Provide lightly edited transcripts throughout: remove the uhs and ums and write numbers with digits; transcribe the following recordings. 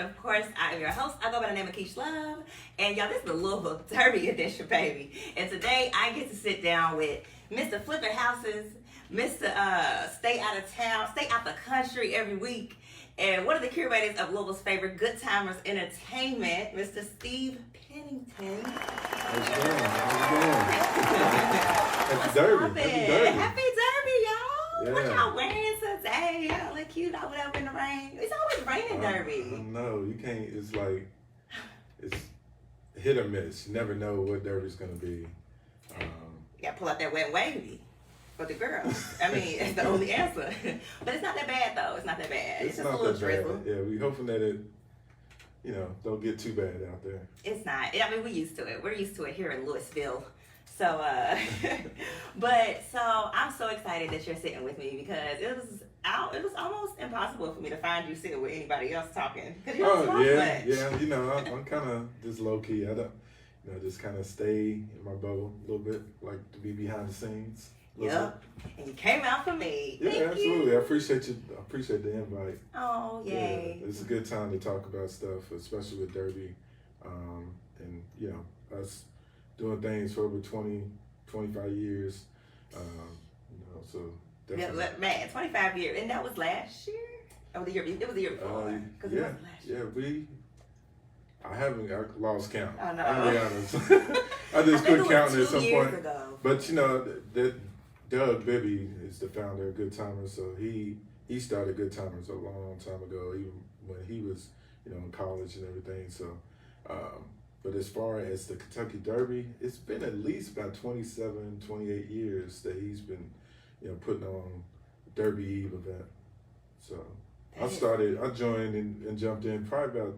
of course, I am your host. I go by the name of Keish Love. And y'all, this is the Louisville Derby edition, baby. And today I get to sit down with Mr. Flipping Houses, Mr. Stay out of town, stay out the country every week. And one of the curators of Louisville's favorite Goodtimers entertainment, Mr. Steve Pennington. How's it going? Happy Derby. Happy Derby, y'all. Yeah. What y'all wearing today? Y'all look cute out without in the rain. It's always raining Derby. No, you can't. It's like, it's hit or miss. You never know what Derby's going to be. You got to pull out that wet wavy for the girls. I mean, it's the only answer. But it's not that bad, though. It's not that bad. It's just a little drizzle. Yeah, we hoping that it, don't get too bad out there. It's not. I mean, we're used to it. We're used to it here in Louisville. So, so I'm so excited that you're sitting with me because it was almost impossible for me to find you sitting with anybody else talking. Yeah. I'm kind of just low key. I don't, just kind of stay in my bubble a little bit, like to be behind the scenes. Yep. And you came out for me. Yeah, Thank absolutely. You. I appreciate you. I appreciate the invite. Oh, yay. Yeah, it's a good time to talk about stuff, especially with Derby, and us doing things for over 20, 25 years. So definitely. Yeah, man, 25 years, and that was last year. Oh, it was the year before. Yeah, It wasn't last year. I lost count. Oh, no. I'll be honest. I just quit counting at some point. Ago. But that Doug Bibby is the founder of Goodtimers, so he started Goodtimers a long time ago, even when he was in college and everything. So, but as far as the Kentucky Derby, it's been at least about 27, 28 years that he's been putting on Derby Eve event. So I joined and jumped in probably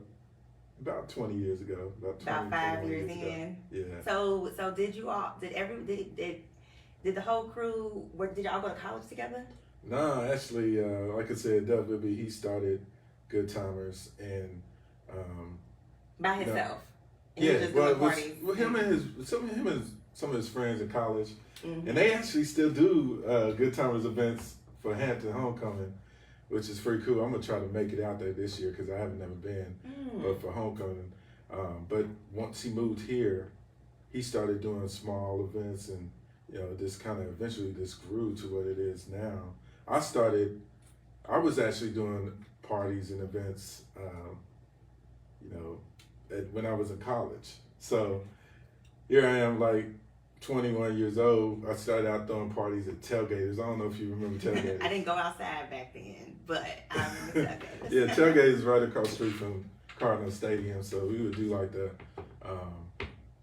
about 20 years ago. About 5 years in. Yeah. So did you all? Did the whole crew? Did y'all go to college together? No, actually, like I said, Doug Bibby, he started Goodtimers and by himself. Him and some of his friends in college, and they actually still do Goodtimers events for Hampton Homecoming, which is pretty cool. I'm gonna try to make it out there this year because I haven't never been, but for homecoming. But once he moved here, he started doing small events, and this kind of eventually this grew to what it is now. I was actually doing parties and events, when I was in college. So here I am, like 21 years old. I started out throwing parties at tailgaters. I don't know if you remember tailgaters. I didn't go outside back then, but I remember tailgaters. Yeah, tailgaters right across the street from Cardinal Stadium. So we would do like the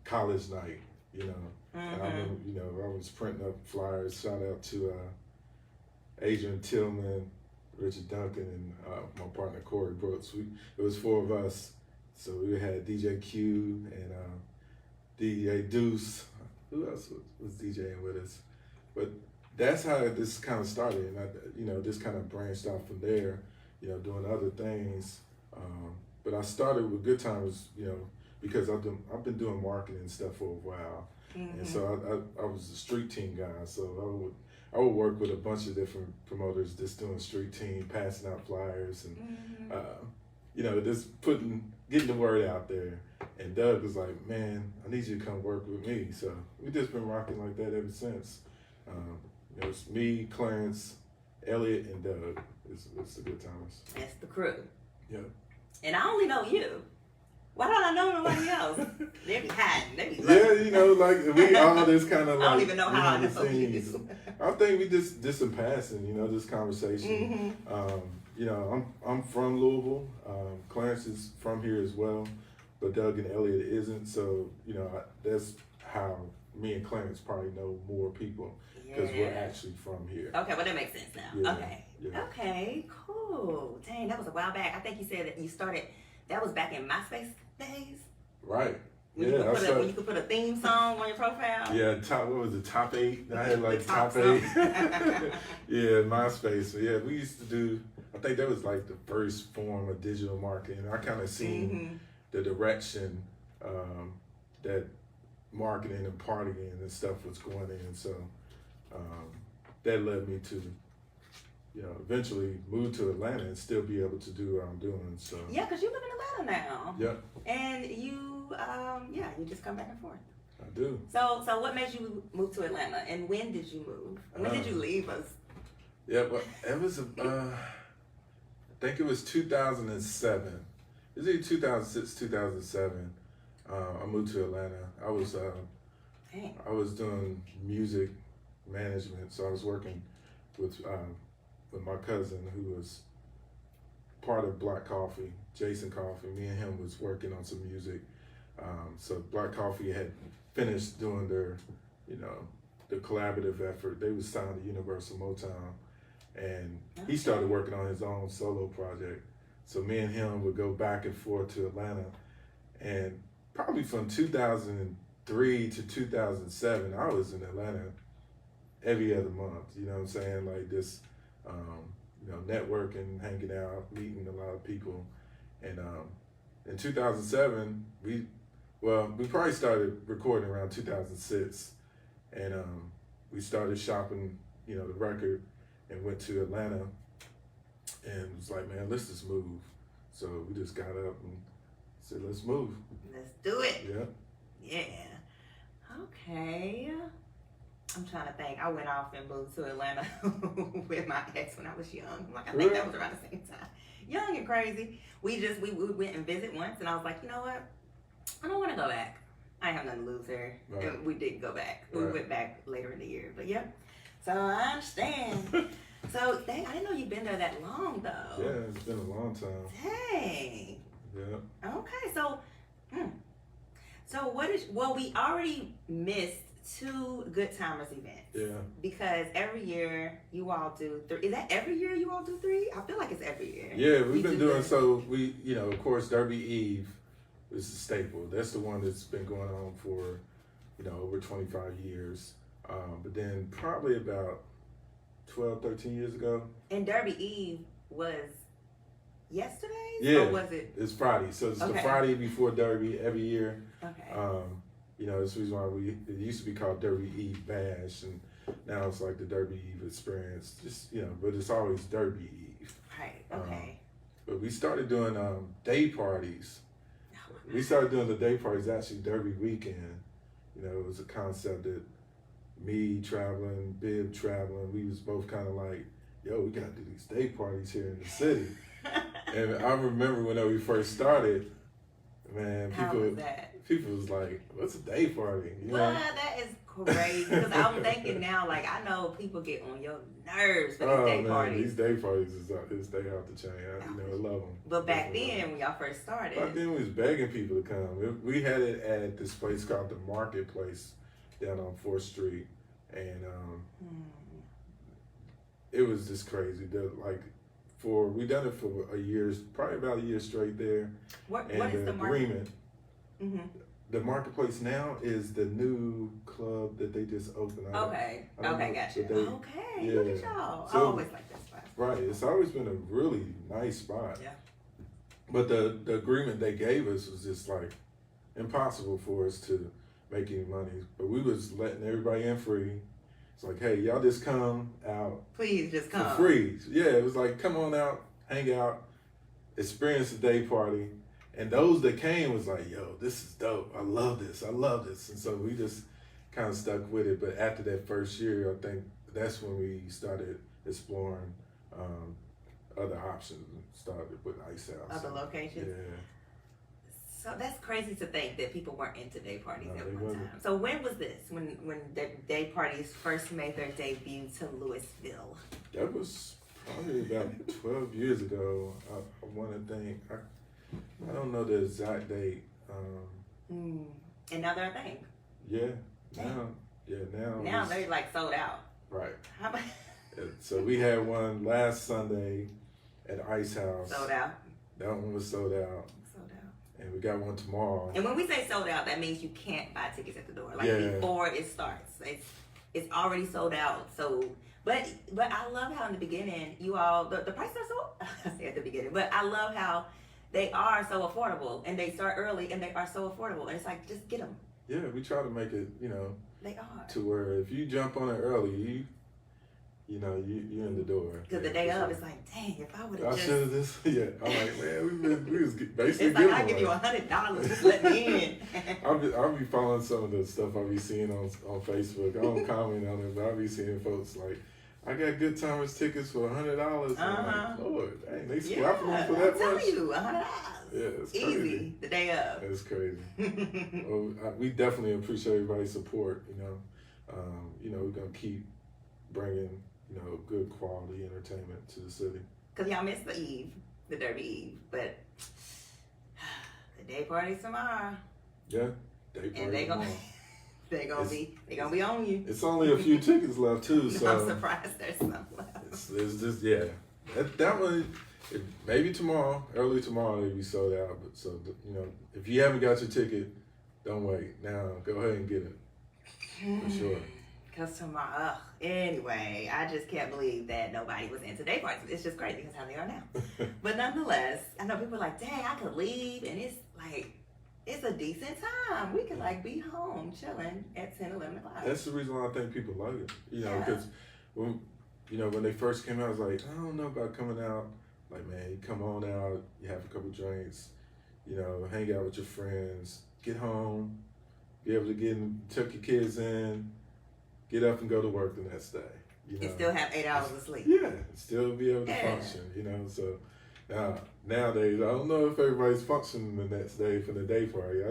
college night, And I remember, I was printing up flyers. Shout out to Adrian Tillman, Richard Duncan, and my partner Corey Brooks. It was 4 of us. So we had DJ Q and DJ Deuce. Who else was DJing with us? But that's how this kind of started, and I, this kind of branched out from there. Doing other things. But I started with Goodtimers, because I've been doing marketing and stuff for a while, and so I was a street team guy. So I would work with a bunch of different promoters, just doing street team, passing out flyers, and just getting the word out there. And Doug was like, "Man, I need you to come work with me." So we just been rocking like that ever since. It's me, Clarence, Elliot, and Doug. It's the Goodtimers. That's the crew. Yeah. And I only know you. Why don't I know nobody else? They be hiding. They be like we all just kind of like. I don't even know how I know you. I think we just in passing, this conversation. I'm from Louisville. Clarence is from here as well, but Doug and Elliot isn't. So that's how me and Clarence probably know more people because we're actually from here. Okay, well that makes sense now. Yeah. Okay. Yeah. Okay, cool. Dang, that was a while back. I think you said that you started. That was back in MySpace days. Right. When you could put a theme song on your profile. Yeah, what was it, top 8? I had like top 8. Yeah, MySpace. So yeah, we used to do, I think that was like the first form of digital marketing. I kind of seen the direction that marketing and partying and stuff was going in. So that led me to eventually move to Atlanta and still be able to do what I'm doing. So yeah, because you live in Atlanta Atlanta now. Yep. And you, you just come back and forth. I do. So what made you move to Atlanta, and when did you move? When did you leave us? Yeah, but it was, I think it was 2007. It was either 2006, 2007. I moved to Atlanta. I was doing music management, so I was working with my cousin who was part of Black Coffee, Jason Coffee. Me and him was working on some music. So Black Coffee had finished doing their, the collaborative effort. They was signed to Universal Motown, and he started working on his own solo project. So me and him would go back and forth to Atlanta, and probably from 2003 to 2007, I was in Atlanta every other month. You know what I'm saying? Like this, networking, hanging out, meeting a lot of people. And in 2007, we probably started recording around 2006, and we started shopping, the record, and went to Atlanta, and was like, man, let's just move. So we just got up and said, let's move. Let's do it. Yeah. Yeah. Okay. I'm trying to think. I went off and moved to Atlanta with my ex when I was young. I think that was around the same time. Young and crazy. We went and visit once, and I was like, you know what? I don't want to go back. I ain't have nothing to lose there. Right. And we didn't go back. Right. We went back later in the year. But yeah. So I understand. So I didn't know you've been there that long though. Yeah, it's been a long time. Dang. Yeah. Okay, so we already missed 2 Goodtimers events. Yeah. Because every year you all do 3. Is that every year you all do 3? I feel like it's every year. Yeah, we've been doing so. We, of course, Derby Eve is the staple. That's the one that's been going on for, over 25 years. But then probably about 12, 13 years ago. And Derby Eve was yesterday? Yeah. Or was it? It's Friday. So it's the Friday before Derby every year. Okay. That's the reason why it used to be called Derby Eve Bash, and now it's like the Derby Eve Experience. Just, but it's always Derby Eve. Right, okay. But we started doing day parties. We started doing the day parties actually Derby weekend. It was a concept that me traveling, Bib traveling, we was both kind of like, yo, we got to do these day parties here in the city. And I remember when we first started, man, people was like, what's a day party? That is crazy. Because I'm thinking now, like, I know people get on your nerves for these day parties. These day parties is they out the chain. I love them. But back then, when y'all first started. Back then, we was begging people to come. We had it at this place called the Marketplace down on 4th Street. And it was just crazy. We done it for a year, probably about a year straight there. What is the agreement? Mm-hmm. The Marketplace now is the new club that they just opened up. Okay, gotcha. Look at y'all. So, I always like that spot. Right, it's always been a really nice spot. Yeah. But the agreement they gave us was just like impossible for us to make any money. But we was letting everybody in free. It's like, hey, y'all just come out. Please just come. For free. Yeah, it was like, come on out, hang out, experience the day party. And those that came was like, yo, this is dope. I love this. And so we just kind of stuck with it. But after that first year, I think that's when we started exploring other options and started with Ice House. Other locations? Yeah. So that's crazy to think that people weren't into day parties at one time. So when was this? When the day parties first made their debut to Louisville? That was probably about 12 years ago. I want to think. I don't know the exact date. And now they're a thing. Yeah. Now they're like sold out. Right. How about? So we had one last Sunday at Ice House. Sold out. That one was sold out. And we got one tomorrow. And when we say sold out, that means you can't buy tickets at the door. Like before it starts, it's already sold out. So, but I love how in the beginning you all the prices are so. I say at the beginning, but I love how they are so affordable, and they start early, and they are so affordable, and it's like just get them. Yeah, we try to make it, they are to where if you jump on it early, you know, you in the door. Because the day of, it's like, dang, if I would have I just. should have just, yeah. I'm like, man, we was basically. It's like, I give you $100, just let me in. I'll be following some of the stuff I be seeing on Facebook. I don't comment on it, but I'll be seeing folks like, I got Goodtimers tickets for $100. I'm like, Lord, dang, they scrapping them for that I'm telling much? you, $100. Yeah, it's crazy. Easy, the day of. It's crazy. We definitely appreciate everybody's support. You know, we're gonna keep bringing, you know, good quality entertainment to the city. Cause y'all missed the eve, the Derby Eve, but the day party's tomorrow. Yeah, day party. And they gonna be on you. It's only a few tickets left too, so I'm surprised there's some left. It's just that one. Maybe tomorrow, early tomorrow, it'll be sold out. But so you know, if you haven't got your ticket, don't wait. Now go ahead and get it for sure. Cause tomorrow, anyway, I just can't believe that nobody was into day parties. It's just crazy because how they are now. But nonetheless, I know people are like, dang, I could leave, and it's like, it's a decent time. We could like be home chilling at 10, 11 o'clock. That's the reason why I think people like it. You know, because when they first came out, I was like, I don't know about coming out. Like, man, you come on out, you have a couple drinks, you know, hang out with your friends, get home, be able to tuck your kids in, get up and go to work the next day. You know? And still have 8 hours of sleep. Yeah, still be able to function, you know. So nowadays, I don't know if everybody's functioning the next day for the day party.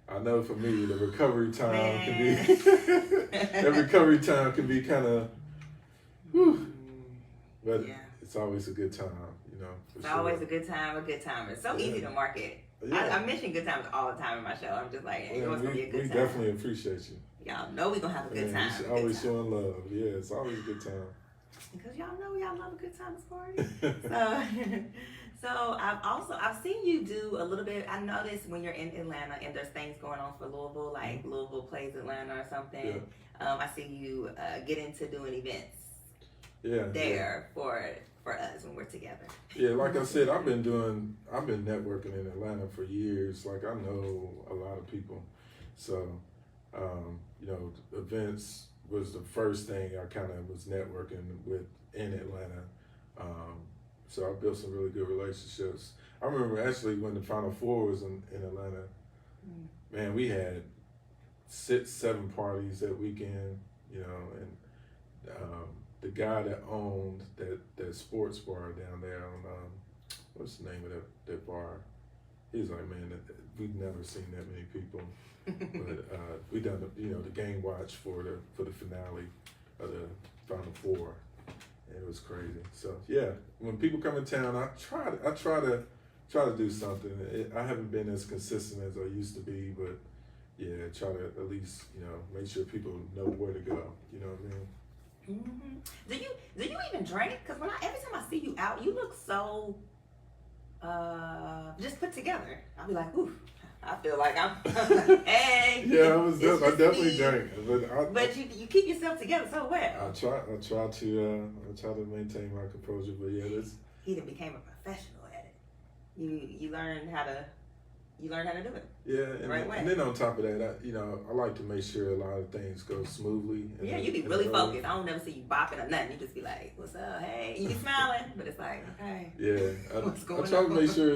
I know for me, the recovery time can be, that recovery time can be kind of, but it's always a good time, you know. It's always a good time, a good timer. It's so easy to market. Yeah. I mention good times all the time in my show. I'm just like, hey, it's gonna be a good time. We definitely appreciate you. Y'all know we're gonna have a good time. Always showing love. Yeah, it's always a good time. Because y'all know y'all love a good time this morning. So I've seen you do a little bit. I noticed when you're in Atlanta and there's things going on for Louisville, like Louisville plays Atlanta or something. Yeah. I see you get into doing events. There for us when we're together. Yeah, like I said, I've been networking in Atlanta for years. Like I know a lot of people, so you know, events was the first thing I kind of was networking with in Atlanta. So I built some really good relationships. I remember actually when the Final Four was in Atlanta, man, we had 6-7 parties that weekend, you know, and the guy that owned that sports bar down there on what's the name of that bar? He's like, man, we've never seen that many people. But we done the game watch for the finale of the Final Four, and it was crazy. So yeah, when people come in town, I try to do something. I haven't been as consistent as I used to be, but yeah, try to at least make sure people know where to go. You know what I mean? Mm-hmm. Do you even drink? Because every time I see you out, you look so just put together. I'll be like, ooh, I feel like I'm hey. Yeah, I definitely drank, but you keep yourself together so well. I try to maintain my composure, but yeah, he then became a professional at it. You learned how to do it. Yeah, and then on top of that, I like to make sure a lot of things go smoothly. Yeah, you be really focused. I don't never see you bopping or nothing. You just be like, "What's up? Hey," you be smiling, but it's like, okay. Yeah, what's going on? I try to make sure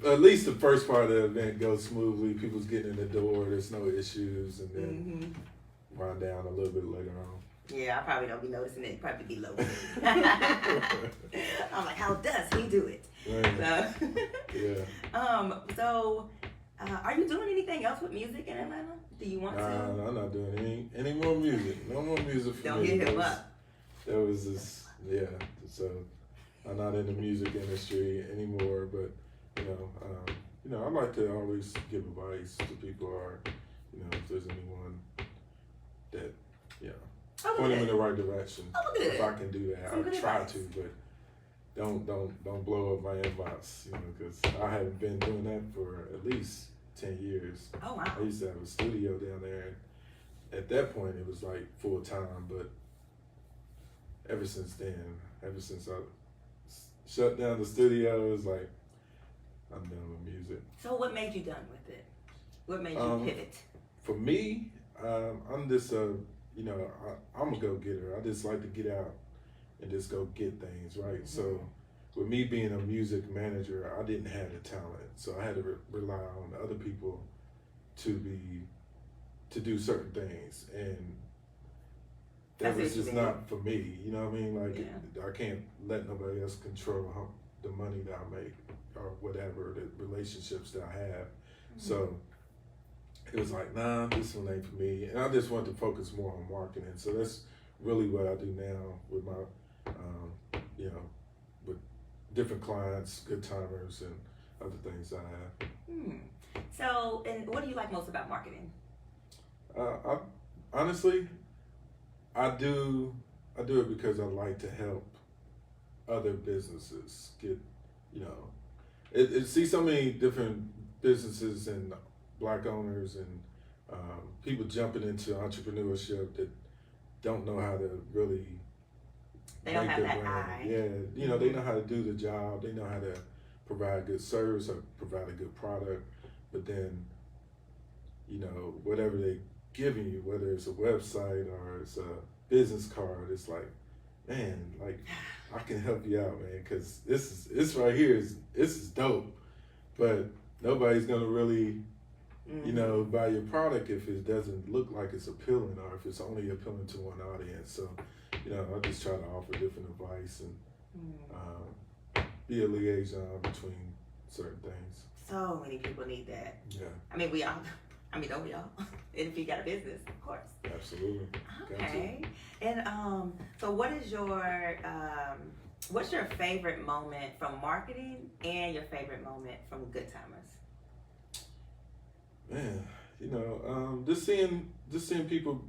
at least the first part of the event goes smoothly. People's getting in the door. There's no issues, and then wind down a little bit later on. Yeah, I probably don't be noticing it. Probably be low. I'm like, how does he do it? Right. So, are you doing anything else with music in Atlanta? Do you want to? No, I'm not doing any more music. No more music for don't me. Don't hit him up. That was just, so I'm not in the music industry anymore, but, I like to always give advice to people or, if there's anyone that, point them in the right direction. If I can do that, I try to, but don't blow up my inbox, because I haven't been doing that for at least 10 years. Oh, wow. I used to have a studio down there, and at that point it was like full time, but ever since I shut down the studio, it was like, I'm done with music. So what made you done with it? What made you pivot? For me, I'm just you know, I'm a go-getter. I just like to get out and just go get things, right? Mm-hmm. So with me being a music manager, I didn't have the talent. So I had to rely on other people to do certain things. And that was just not for me, you know what I mean? Like, I can't let nobody else control the money that I make or whatever, the relationships that I have. Mm-hmm. So it was like, nah, this one ain't for me. And I just wanted to focus more on marketing. So that's really what I do now with my, you know, with different clients, Goodtimers, and other things I have. So, and what do you like most about marketing? Honestly, I do it because I like to help other businesses get, you know, see so many different businesses and Black owners and people jumping into entrepreneurship that don't know how to really they don't have that eye. Yeah, you know, they know how to do the job, they know how to provide good service or provide a good product, but then, you know, whatever they giving you, whether it's a website or it's a business card, it's like, man, like, I can help you out, man, because this right here this is dope, but nobody's gonna really, you know, buy your product if it doesn't look like it's appealing or if it's only appealing to one audience. So, you know, I just try to offer different advice and be a liaison between certain things. So many people need that. Yeah. I mean, don't we all? If you got a business, of course. Absolutely. Okay. And so what is your what's your favorite moment from marketing and your favorite moment from Goodtimers? Man, you know, just seeing people,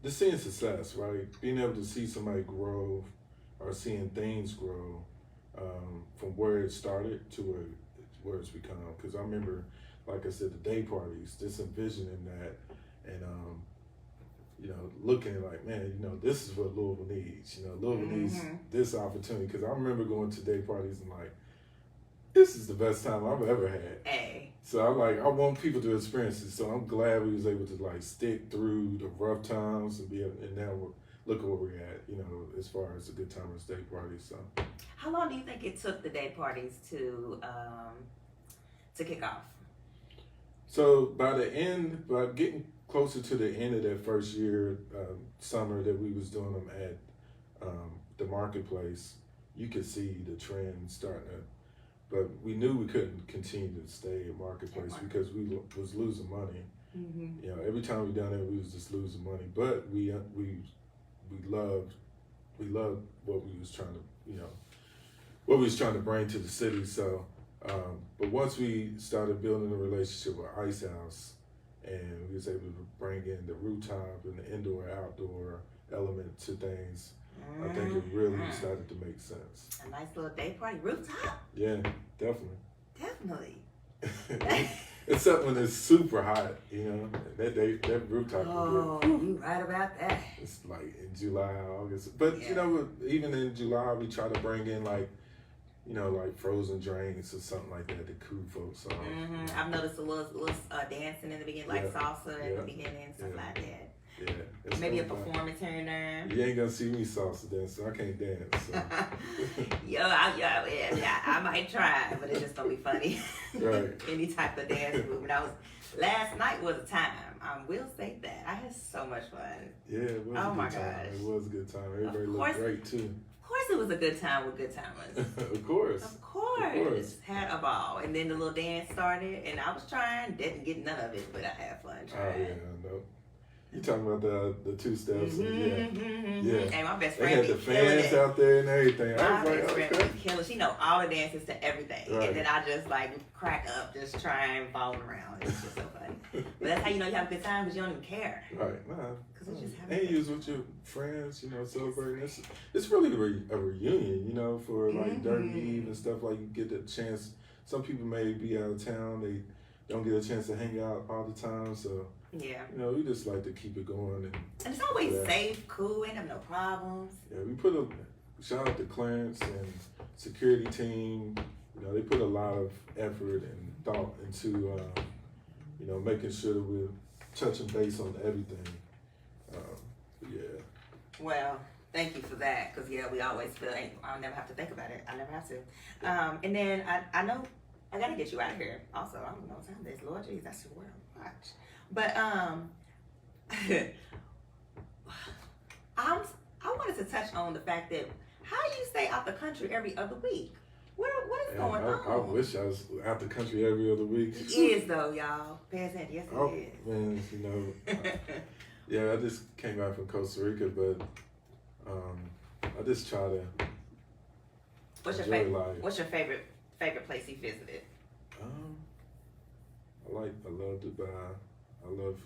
just seeing success, right? Being able to see somebody grow or seeing things grow from where it started to where it's become. Because I remember, like I said, the day parties, just envisioning that and, you know, looking like, man, you know, this is what Louisville needs. You know, Louisville needs this opportunity. Because I remember going to day parties and like, this is the best time I've ever had. Hey. So I want people to experience it. So I'm glad we was able to like stick through the rough times and and now look where we're at, you know, as far as the Goodtimers day parties. So how long do you think it took the day parties to kick off? So by getting closer to the end of that first year, summer that we was doing them at the marketplace, you could see the trend starting to. But we knew we couldn't continue to stay at marketplace because we was losing money. You know, every time we done it, we was just losing money. But we loved what we was trying to, you know, what we was trying to bring to the city. So, but once we started building a relationship with Ice House, and we was able to bring in the rooftop and the indoor-outdoor element to things, I think it really started to make sense. A nice little day party rooftop. Yeah, definitely. Definitely. Except when it's super hot, you know, that rooftop. Oh, you right about that. It's like in July, August. But, you know, even in July, we try to bring in like, you know, like frozen drinks or something like that to cool folks off. I've noticed a little dancing in the beginning, like salsa in the beginning and stuff like that. Yeah. Maybe a performance here and there. You ain't gonna see me salsa dance, so I can't dance. So. I might try, but it's just gonna be funny. Right. Any type of dance movement. Last night was a time. I will say that. I had so much fun. Yeah, it was a good time. It was a good time. Everybody looked great too. Of course it was a good time with Goodtimers. Of course. Of course. Had a ball. And then the little dance started and I was trying, didn't get none of it, but I had fun trying. Oh yeah, I know. You talking about the two steps? Yeah. And my best they friend had the fans out there and everything. My best friend be killing. She know all the dances to everything, right. And then I just like crack up, just trying following around. It's just so funny. But that's how you know you have a good time because you don't even care. Right. Nah. Because it's just having. And you was with your friends, you know, celebrating. It's really a reunion, you know, for like Derby Eve and stuff. Like you get the chance. Some people may be out of town. They don't get a chance to hang out all the time, so. Yeah. You know, we just like to keep it going. And it's always safe, cool, ain't have no problems. Yeah, we put shout out to Clarence and security team. You know, they put a lot of effort and thought into, you know, making sure that we're touching base on everything. Well, thank you for that, because yeah, we always feel I'll never have to think about it. I never have to. And then I know I gotta get you out of here. Also, I don't know what time it is. Lord jeez, that's your world. Watch. But I wanted to touch on the fact that how you stay out the country every other week. What is And going on? I wish I was out the country every other week. It is though, y'all. Pay attention. Yes, it is. Man, you know, yeah, I just came back from Costa Rica, but I just try to What's your enjoy favorite? life. What's your favorite place you visited? I love Dubai. I love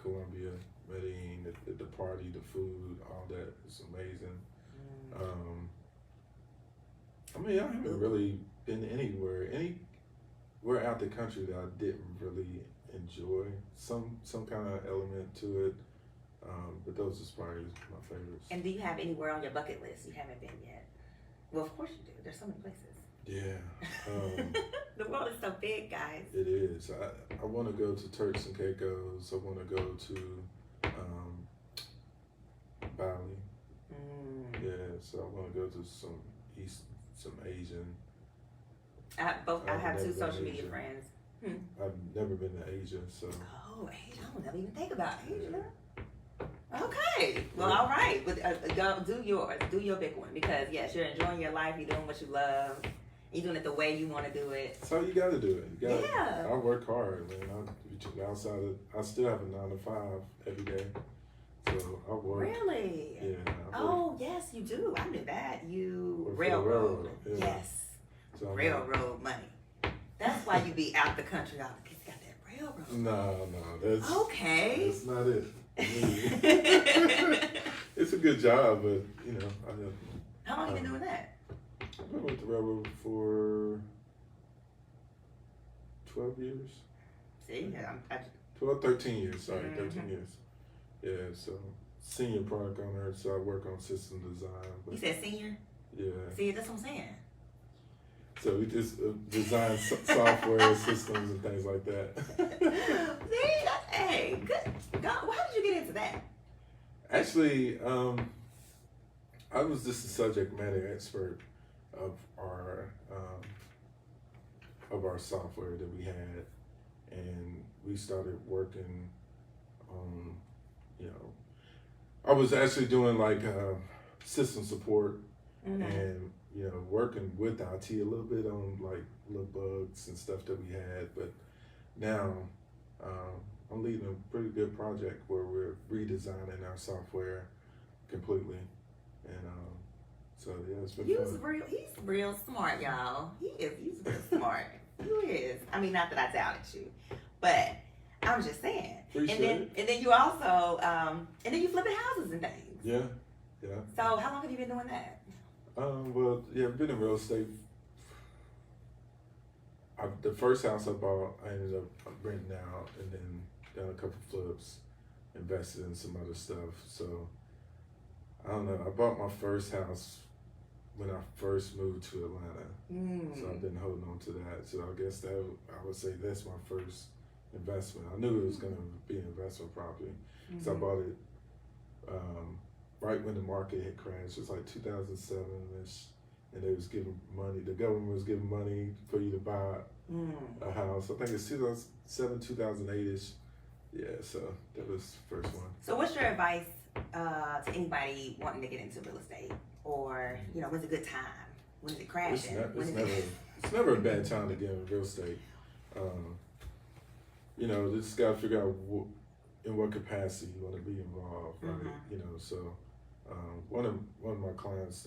Colombia, Medellin, the party, the food, all that. It's amazing. I mean, I haven't really been anywhere out the country that I didn't really enjoy. Some kind of element to it, but those are probably my favorites. And do you have anywhere on your bucket list you haven't been yet? Well, of course you do. There's so many places. Yeah. The world is so big, guys. It is. I want to go to Turks and Caicos. I want to go to Bali. Yeah, so I want to go to some Asian. I have never two been social to media Asia. friends. I've never been to Asia, so. Oh, Asia! I would never even think about Asia. Okay. Well, all right. But go do your big one, because yes, you're enjoying your life. You're doing what you love. You're doing it the way you want to do it. So you got to do it. You gotta, Yeah. I work hard, man. I still have a 9 to 5 every day. So I work. Really? Yeah. I work. Oh, yes, you do. I knew that. You Work for the railroad. yeah. Yes. So I'm Railroad money. That's why you be out the country. All the kids got that railroad. No, that's Okay. That's not it. It's a good job, but you know, How long you been doing that? I've been with the railroad for 12 years. See, 13 years, sorry, Mhm. 13 years. Yeah, so senior product owner, so I work on system design. you said senior? Yeah, See, that's what I'm saying. so we just design software systems and things like that. See, hey, good. God, how did you get into that? Actually, I was just a subject matter expert of our software that we had, and we started working on, you know, I was actually doing like system support and you know working with IT a little bit on like little bugs and stuff that we had, but now I'm leading a pretty good project where we're redesigning our software completely, and so yeah, it's been fun. He's real smart, y'all. He's real smart. He is. I mean, not that I doubted you, but I'm just saying. Appreciate And then you also and then you flipping houses and things. Yeah. So how long have you been doing that? Well, yeah, I've been in real estate. The first house I bought, I ended up renting out, and then done a couple flips, invested in some other stuff. So I don't know. I bought my first house when I first moved to Atlanta. So I've been holding on to that. So I guess I would say that's my first investment. I knew it was going to be an investment property. So I bought it right when the market had crashed. It was like 2007-ish, and they was giving money. The government was giving money for you to buy a house. I think it's 2007, 2008-ish. Yeah, so that was the first one. So what's your advice to anybody wanting to get into real estate? Or, you know, when's a good time? When is it crashing? It's never a bad time to get in real estate. You know, just got to figure out in what capacity you want to be involved, right? You know, so one of my clients,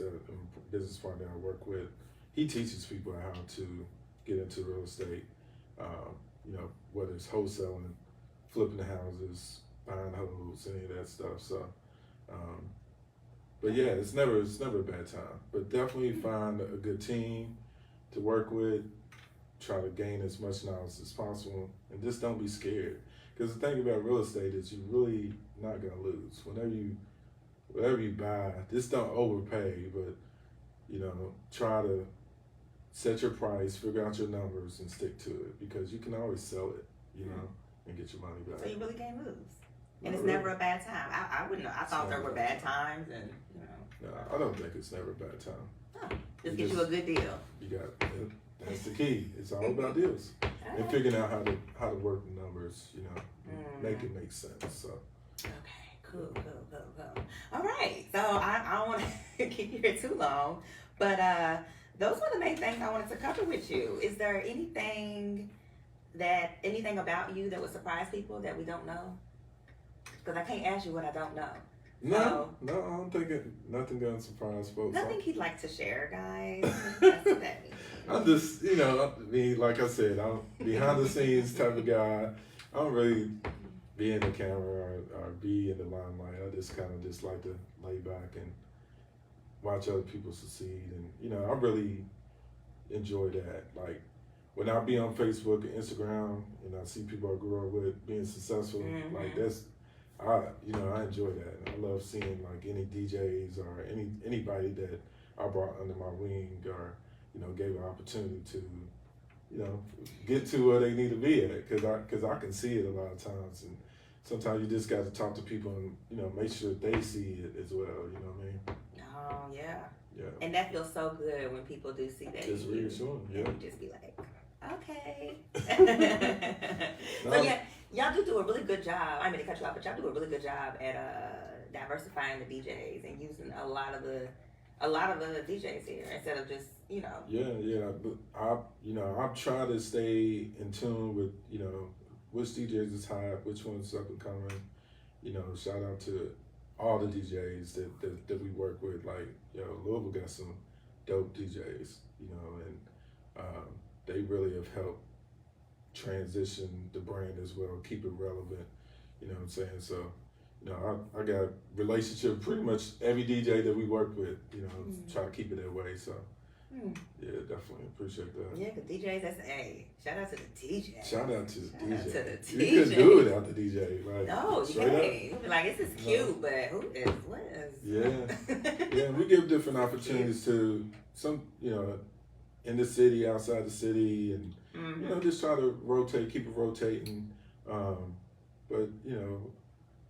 business partner I work with, he teaches people how to get into real estate. You know, whether it's wholesaling, flipping houses, buying homes, any of that stuff. So, but yeah, it's never a bad time. But definitely find a good team to work with. Try to gain as much knowledge as possible, and just don't be scared. Because the thing about real estate is you're really not gonna lose. Whatever you buy, just don't overpay, but you know, try to set your price, figure out your numbers, and stick to it, because you can always sell it, you know, and get your money back. So you really can't lose. And it's never a bad time. I wouldn't know. I thought there were bad times, and No, I don't think it's never a bad time. Oh, just get you a good deal. You got that's the key. It's all about deals and figuring out how to work the numbers. Make it make sense. So. Okay, cool. All right, so I don't want to keep you here too long, but those were the main things I wanted to cover with you. Is there anything about you that would surprise people that we don't know? Because I can't ask you what I don't know. No, I don't think nothing gonna surprise folks. Nothing he'd like to share, guys. That's what that means. I'm just, like I said, I'm behind the scenes type of guy. I don't really be in the camera or be in the limelight. I just kind of just like to lay back and watch other people succeed. And, I really enjoy that. Like, when I be on Facebook and Instagram and I see people I grew up with being successful, like I enjoy that. I love seeing like any DJs or anybody that I brought under my wing or, gave an opportunity to, get to where they need to be at. Cause I can see it a lot of times. And sometimes you just got to talk to people and, make sure they see it as well. You know what I mean? Oh, yeah. Yeah. And that feels so good when people do see that. It's reassuring, yeah. And you just be like, okay. So yeah, y'all do a really good job. I mean to cut you off, but y'all do a really good job at diversifying the DJs and using a lot of the DJs here instead of just Yeah. But I try to stay in tune with which DJs is hot, which one's up and coming. Shout out to all the DJs that we work with. Like Louisville got some dope DJs. And they really have helped transition the brand as well, keep it relevant. You know what I'm saying? So, I got a relationship with pretty much every DJ that we work with, try to keep it that way. So, yeah, definitely appreciate that. Yeah, the DJs, shout out to the DJ. Shout out to the DJ. To the DJ. You couldn't do it without the DJ. Like, no, you can't. You'll be like, this is cute, but what is? Yeah. Yeah, we give different opportunities to some, in the city, outside the city, and just try to keep it rotating. But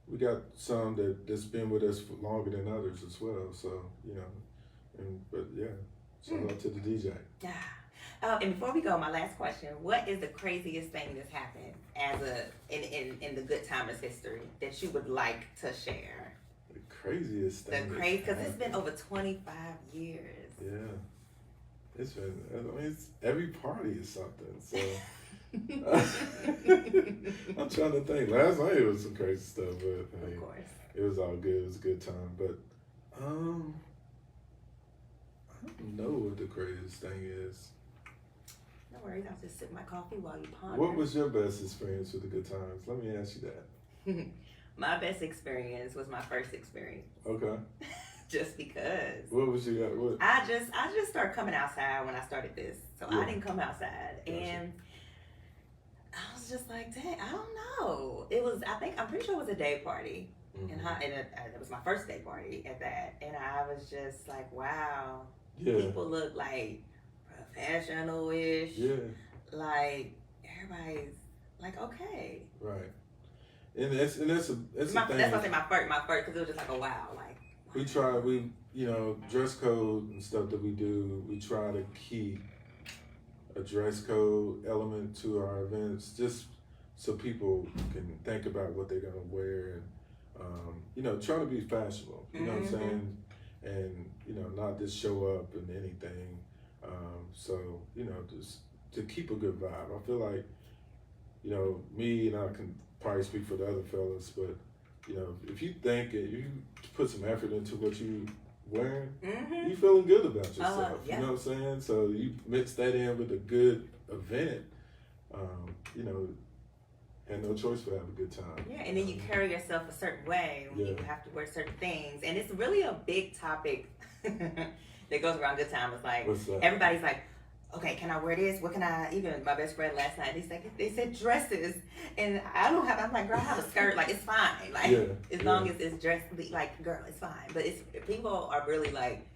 we got some that's been with us for longer than others as well. So but yeah, shout out to the DJ. Yeah. And before we go, my last question: what is the craziest thing that's happened in the Goodtimers history that you would like to share? The craziest thing. Because it's been over 25 years. Yeah. It's been, it's every party is something, so. I'm trying to think. Last night it was some crazy stuff, but of course. It was all good. It was a good time, but I don't know what the craziest thing is. No worries, I'll just sip my coffee while you ponder. What was your best experience with the Goodtimers? Let me ask you that. My best experience was my first experience. Okay. Just because. What was your? I just started coming outside when I started this, so I didn't come outside, and I was just like, dang, I don't know. I'm pretty sure it was a day party, and it was my first day party at that, and I was just like, wow, people look like professional-ish. Yeah. Like everybody's like, okay. Right. And that's the thing. That's why I say my first, because it was just like, oh wow, like. We try, dress code and stuff that we do, we try to keep a dress code element to our events just so people can think about what they're going to wear and, try to be fashionable, you know what I'm saying? And, not just show up in anything. So, just to keep a good vibe. I feel like, me and I can probably speak for the other fellas, but if you think it, you put some effort into what you wearing, you feeling good about yourself. You know what I'm saying? So you mix that in with a good event, and no choice but have a good time. Yeah, and then you carry yourself a certain way when you have to wear certain things. And it's really a big topic that goes around Goodtimers. Like everybody's like, okay, can I wear this? What can I? Even my best friend last night, they said dresses, and I'm like, girl, I have a skirt. Like, it's fine. Like, as long as it's dressed, like, girl, it's fine. But people are really like,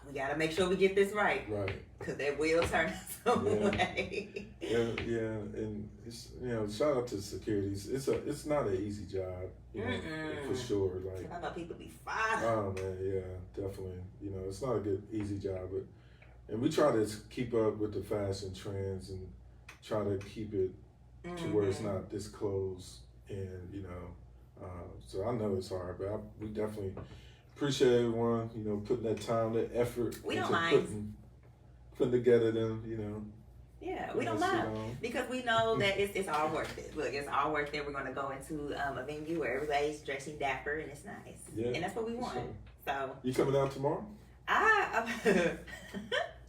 we gotta make sure we get this right. Right. Because that will turn us away. Yeah, and it's, shout out to securities. It's not an easy job, for sure. Like I know people be fine. Oh man, yeah, definitely. It's not a good easy job, and we try to keep up with the fashion trends and try to keep it to where it's not this close. And so I know it's hard, but we definitely appreciate everyone, putting that time, that effort we don't into mind putting together them, Yeah, we don't mind because we know that it's all worth it. Look, it's all worth it. We're going to go into a venue where everybody's dressing dapper and it's nice. Yeah, and that's what we want. Sure. So you coming out tomorrow?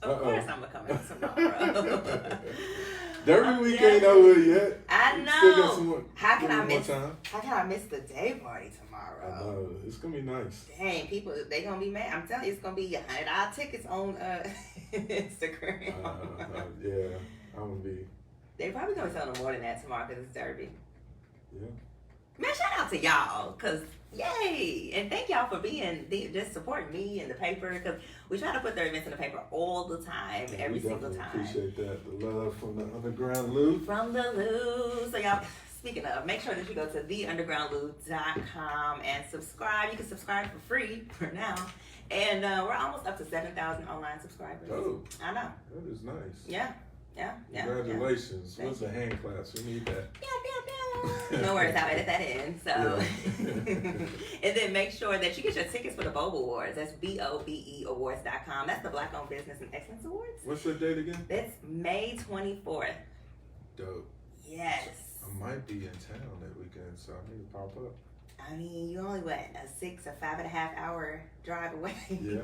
Of course I'm going to come out tomorrow. Derby week ain't over yet. I know. Still got some more, how can I miss the day party tomorrow? I know. It's gonna be nice. Dang, people, they gonna be mad. I'm telling you, it's gonna be $100 tickets on Instagram. Yeah, I'm gonna be. They probably gonna sell them more than that tomorrow because it's Derby. Yeah. Man, shout out to y'all, cause yay, and thank y'all for just supporting me and the paper, because we try to put their events in the paper all the time, every single time. Appreciate that, the love from the Underground Lou. From the Lou. So y'all, speaking of, make sure that you go to theundergroundlou.com and subscribe. You can subscribe for free for now, and we're almost up to 7,000 online subscribers. Oh, I know. That is nice. Yeah. Congratulations. What's the hand claps? We need that. No worries, I'll edit that in. So, and then make sure that you get your tickets for the Bob Awards. That's BOBEawards.com. That's the Black Owned Business and Excellence Awards. What's the date again? That's May 24th. Dope. Yes. I might be in town that weekend, so I need to pop up. I mean, you only a 5.5 hour drive away. Yeah.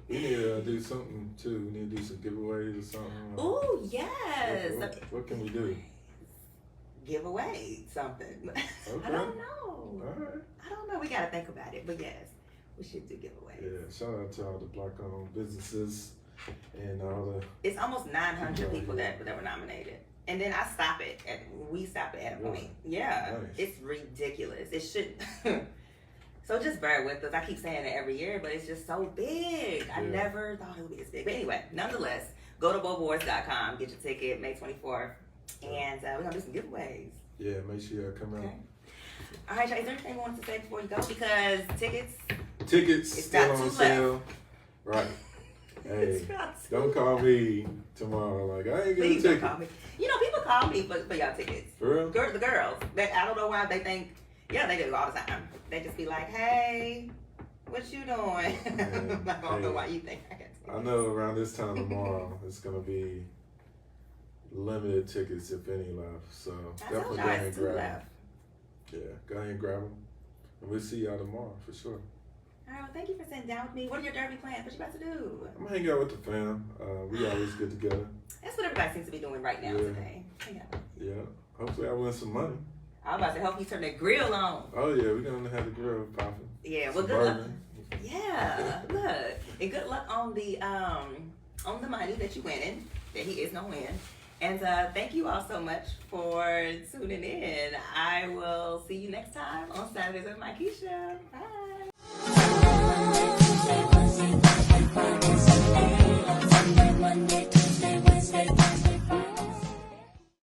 We need to do something too. We need to do some giveaways or something. Oh yes. What can we do? Give away something. Okay. I don't know. All right. I don't know. We gotta think about it. But yes, we should do giveaways. Yeah. Shout out to all the Black-owned businesses and all the. It's almost 900 people that were nominated. And then we stop it at a point. Yeah, nice. It's ridiculous. It should. So just bear with us. I keep saying it every year, but it's just so big. Yeah. I never thought it would be this big. But anyway, nonetheless, go to bobawards.com, get your ticket, May 24th, and we're gonna do some giveaways. Yeah, make sure you come out. All right, y'all, is there anything you want to say before you go? Because tickets still on sale. Right. Hey, don't call me tomorrow. Like, I ain't getting a ticket. Call me. People call me for y'all tickets. For real? The girls. I don't know why they think. Yeah, they do all the time. They just be like, "Hey, what you doing?" I don't know why you think I got tickets. I know around this time tomorrow it's gonna be limited tickets, if any, left. So definitely go ahead and grab them. Yeah, go ahead and grab them, and we'll see y'all tomorrow for sure. All right, well, thank you for sitting down with me. What are your Derby plans? What you about to do? I'm gonna hang out with the fam. We always get together. That's what everybody seems to be doing right now today. Yeah. Hopefully I win some money. I was about to help you turn that grill on. Oh yeah, we're gonna have the grill popping. Yeah, well, good luck. Yeah, look, and good luck on the money that you winning. That he is gonna win. And thank you all so much for tuning in. I will see you next time on Saturdays with Keisha. Bye.